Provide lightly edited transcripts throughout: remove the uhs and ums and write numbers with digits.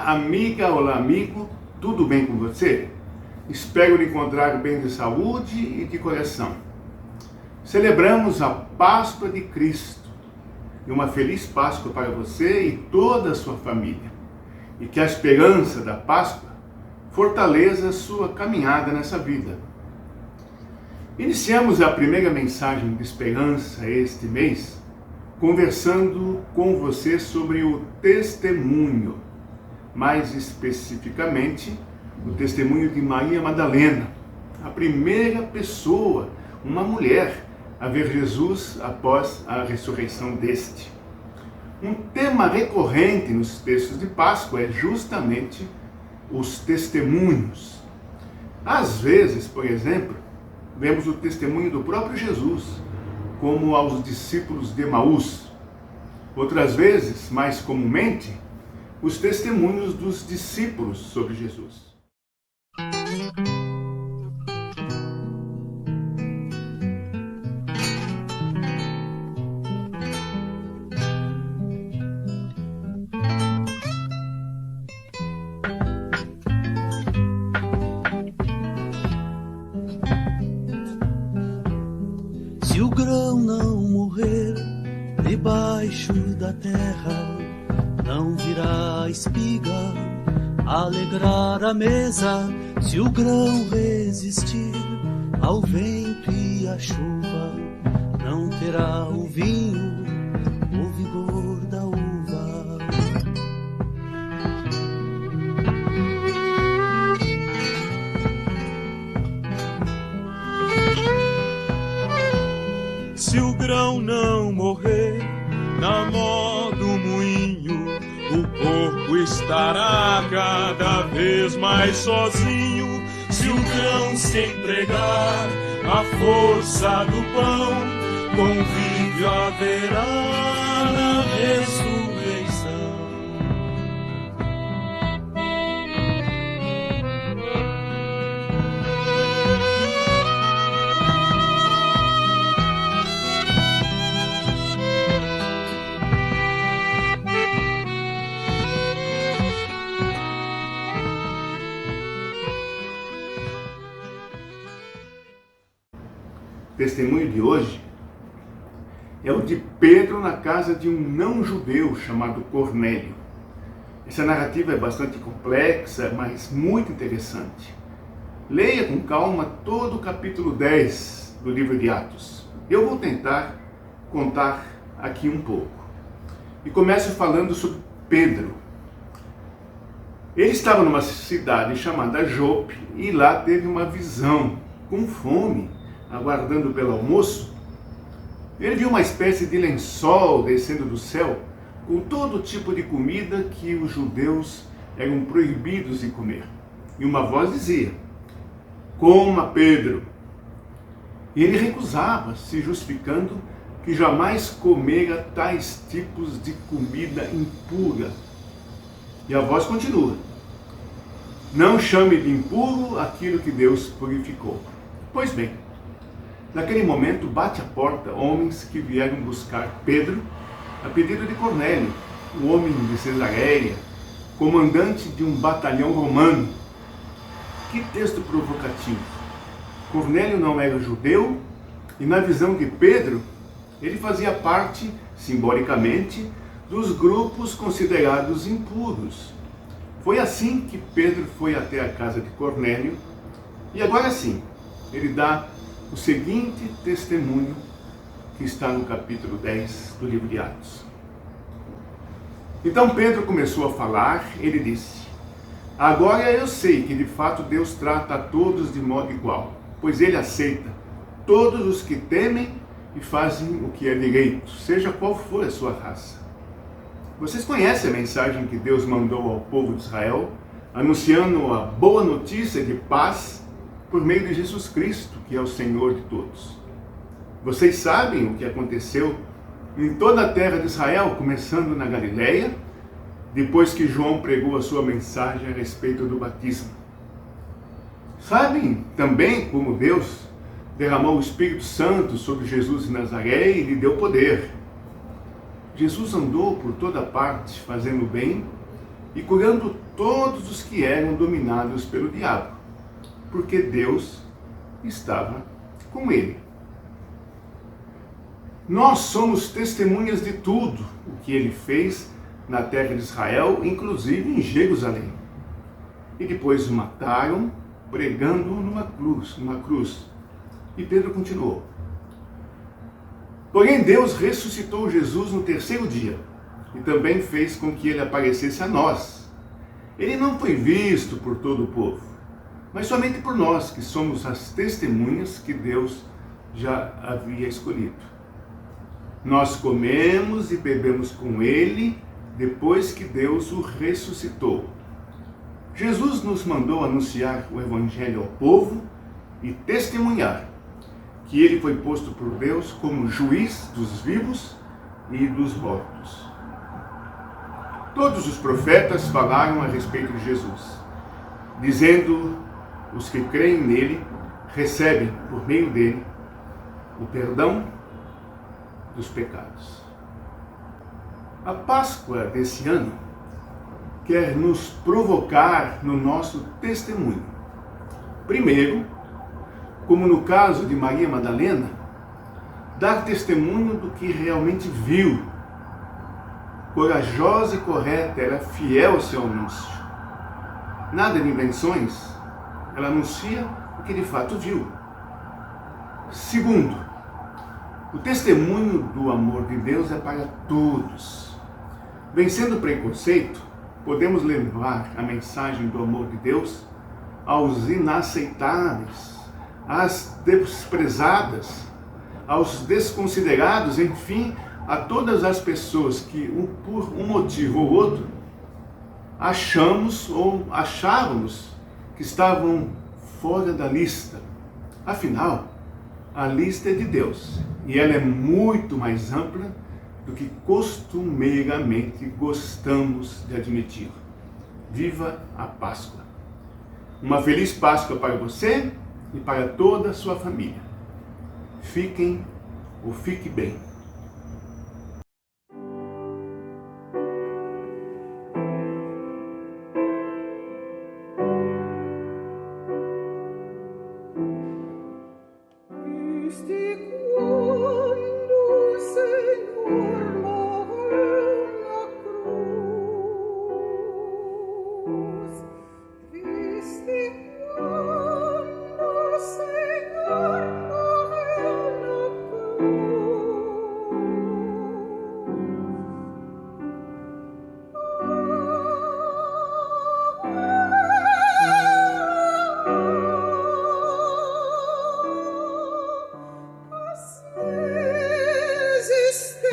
Olá, amiga, olá, amigo, tudo bem com você? Espero lhe encontrar bem de saúde e de coração. Celebramos a Páscoa de Cristo e uma feliz Páscoa para você e toda a sua família. E que a esperança da Páscoa fortaleça a sua caminhada nessa vida. Iniciamos a primeira mensagem de esperança este mês conversando com você sobre o testemunho. Mais especificamente, o testemunho de Maria Madalena, a primeira pessoa, uma mulher, a ver Jesus após a ressurreição deste. Um tema recorrente nos textos de Páscoa é justamente os testemunhos. Às vezes, por exemplo, vemos o testemunho do próprio Jesus, como aos discípulos de Emaús. Outras vezes, mais comumente, os testemunhos dos discípulos sobre Jesus. Se o grão não morrer debaixo da terra, não virá espiga alegrar a mesa. Se o grão resistir ao vento e à chuva, não terá o vinho o vigor da uva. Se o grão não morrer na mó do moinho, o corpo estará cada vez mais sozinho. Se o grão se entregar à força do pão, convívio haverá na ressurreição. O testemunho de hoje é o de Pedro na casa de um não-judeu chamado Cornélio. Essa narrativa é bastante complexa, mas muito interessante. Leia com calma todo o capítulo 10 do livro de Atos. Eu vou tentar contar aqui um pouco. E começo falando sobre Pedro. Ele estava numa cidade chamada Jope e lá teve uma visão, com fome, aguardando pelo almoço. Ele viu uma espécie de lençol descendo do céu, com todo tipo de comida que os judeus eram proibidos de comer. E uma voz dizia: "Coma, Pedro." E ele recusava, se justificando que jamais comera tais tipos de comida impura. E a voz continua: "Não chame de impuro aquilo que Deus purificou." Pois bem, naquele momento bate à porta homens que vieram buscar Pedro a pedido de Cornélio, o homem de Cesareia, comandante de um batalhão romano. Que texto provocativo! Cornélio não era judeu e, na visão de Pedro, ele fazia parte, simbolicamente, dos grupos considerados impuros. Foi assim que Pedro foi até a casa de Cornélio e agora sim, ele dá o seguinte testemunho que está no capítulo 10 do livro de Atos. Então Pedro começou a falar, ele disse: "Agora eu sei que de fato Deus trata a todos de modo igual, pois ele aceita todos os que temem e fazem o que é direito, seja qual for a sua raça." Vocês conhecem a mensagem que Deus mandou ao povo de Israel, anunciando a boa notícia de paz por meio de Jesus Cristo, que é o Senhor de todos. Vocês sabem o que aconteceu em toda a terra de Israel, começando na Galileia, depois que João pregou a sua mensagem a respeito do batismo. Sabem também como Deus derramou o Espírito Santo sobre Jesus de Nazaré e lhe deu poder. Jesus andou por toda parte fazendo bem e curando todos os que eram dominados pelo diabo, porque Deus estava com ele. Nós somos testemunhas de tudo o que ele fez na terra de Israel, inclusive em Jerusalém. E depois o mataram pregando numa cruz. E Pedro continuou: porém Deus ressuscitou Jesus no terceiro dia e também fez com que ele aparecesse a nós. Ele não foi visto por todo o povo, mas somente por nós, que somos as testemunhas que Deus já havia escolhido. Nós comemos e bebemos com ele depois que Deus o ressuscitou. Jesus nos mandou anunciar o Evangelho ao povo e testemunhar que ele foi posto por Deus como juiz dos vivos e dos mortos. Todos os profetas falaram a respeito de Jesus, dizendo: os que creem nele recebem, por meio dele, o perdão dos pecados. A Páscoa desse ano quer nos provocar no nosso testemunho. Primeiro, como no caso de Maria Madalena, dar testemunho do que realmente viu. Corajosa e correta, era fiel ao seu anúncio. Nada de invenções, ela anuncia o que de fato viu. Segundo, o testemunho do amor de Deus é para todos. Vencendo o preconceito, podemos levar a mensagem do amor de Deus aos inaceitáveis, às desprezadas, aos desconsiderados, enfim, a todas as pessoas que, por um motivo ou outro, achamos ou achávamos que estavam fora da lista. Afinal, a lista é de Deus e ela é muito mais ampla do que costumeiramente gostamos de admitir. Viva a Páscoa! Uma feliz Páscoa para você e para toda a sua família. Fiquem ou fique bem.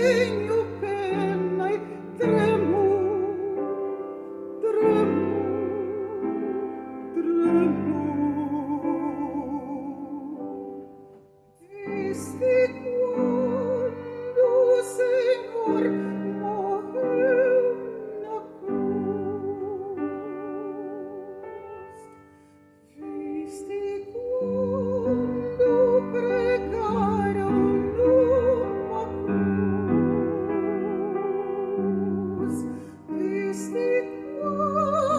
Tenho pena e tremo, viste quando o Senhor morreu na cruz, viste quando pregaram numa cruz, viste quando